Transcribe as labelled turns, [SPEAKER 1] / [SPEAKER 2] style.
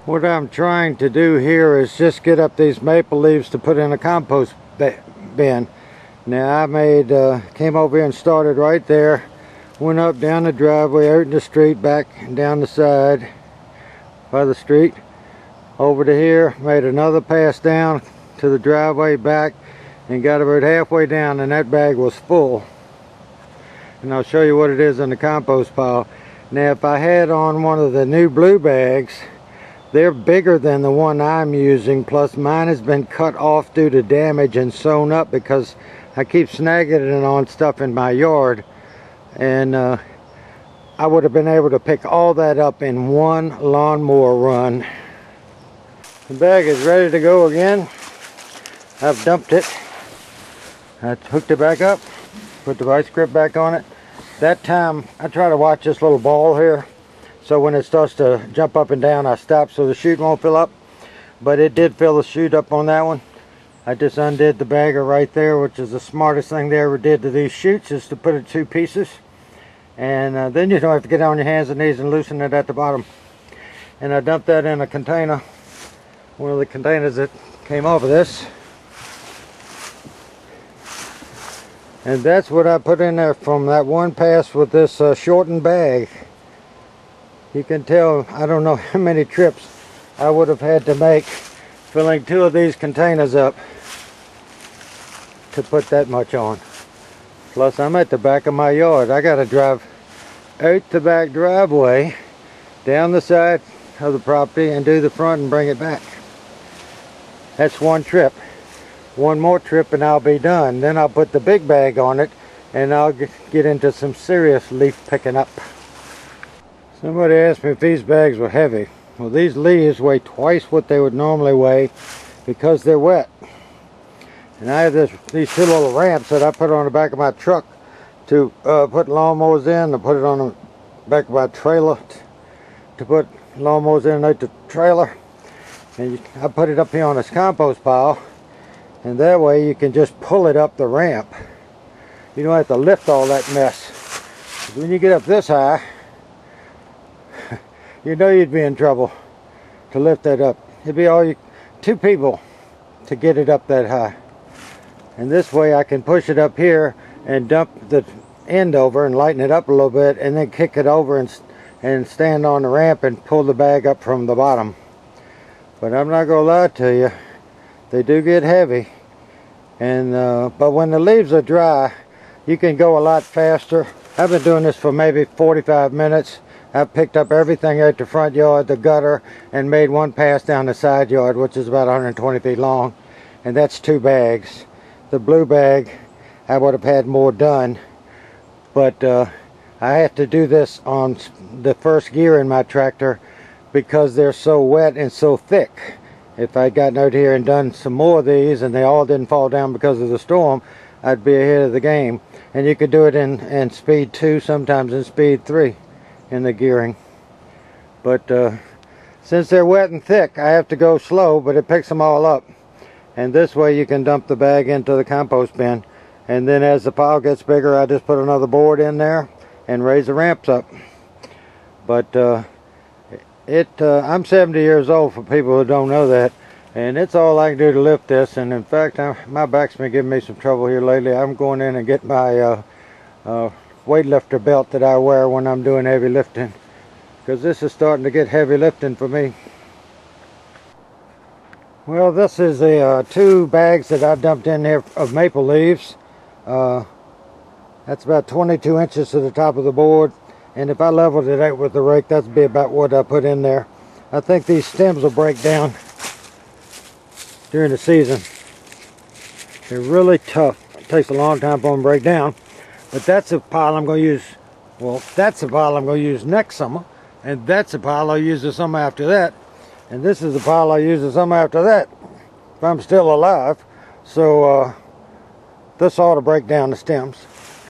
[SPEAKER 1] What I'm trying to do here is just get up these maple leaves to put in a compost bin. Now I came over here and started right there, went up down the driveway, out in the street, back down the side by the street, over to here, made another pass down to the driveway back, and got about halfway down, and that bag was full. And I'll show you what it is in the compost pile. Now if I had on one of the new blue bags, they're bigger than the one I'm using, plus mine has been cut off due to damage and sewn up because I keep snagging it on stuff in my yard. And I would have been able to pick all that up in one lawnmower run. The bag is ready to go again. I've dumped it. I hooked it back up, put the vice grip back on it. That time I try to watch this little ball here, so when it starts to jump up and down I stop so the chute won't fill up. But it did fill the chute up on that one. I just undid the bagger right there, which is the smartest thing they ever did to these chutes, is to put it 2 pieces. And then you don't have to get on your hands and knees and loosen it at the bottom. And I dumped that in a container, one of the containers that came off of this. And that's what I put in there from that one pass with this shortened bag. You can tell, I don't know how many trips I would have had to make filling 2 of these containers up to put that much on. Plus I'm at the back of my yard. I gotta drive out the back driveway, down the side of the property, and do the front and bring it back. That's one trip. One more trip and I'll be done. Then I'll put the big bag on it and I'll get into some serious leaf picking up. Somebody asked me if these bags were heavy. Well, these leaves weigh twice what they would normally weigh because they're wet. And I have these 2 little ramps that I put on the back of my truck to put lawnmowers in, to put it on the back of my trailer to put lawnmowers in at the trailer. And I put it up here on this compost pile, and that way you can just pull it up the ramp. You don't have to lift all that mess. When you get up this high, you know you'd be in trouble to lift that up. It'd be 2 people to get it up that high. And this way I can push it up here and dump the end over and lighten it up a little bit, and then kick it over and stand on the ramp and pull the bag up from the bottom. But I'm not gonna lie to you, they do get heavy. And but when the leaves are dry, you can go a lot faster. I've been doing this for maybe 45 minutes. I've picked up everything out the front yard, the gutter, and made one pass down the side yard, which is about 120 feet long. And that's 2 bags. The blue bag, I would have had more done. But I have to do this on the first gear in my tractor because they're so wet and so thick. If I'd gotten out here and done some more of these and they all didn't fall down because of the storm, I'd be ahead of the game. And you could do it in speed 2, sometimes in speed 3 in the gearing. But since they're wet and thick, I have to go slow, but it picks them all up. And this way you can dump the bag into the compost bin. And then as the pile gets bigger, I just put another board in there and raise the ramps up. But I'm 70 years old, for people who don't know that, and it's all I can do to lift this. And in fact, my back's been giving me some trouble here lately. I'm going in and get my weightlifter belt that I wear when I'm doing heavy lifting, because this is starting to get heavy lifting for me. Well, this is the 2 bags that I dumped in here of maple leaves. That's about 22 inches to the top of the board, and if I leveled it out with the rake, that'd be about what I put in there. I think these stems will break down during the season. They're really tough. It takes a long time for them to break down. But that's a pile I'm going to use. Well, that's a pile I'm going to use next summer, and that's a pile I'll use the summer after that, and this is the pile I'll use the summer after that, if I'm still alive. So this ought to break down the stems.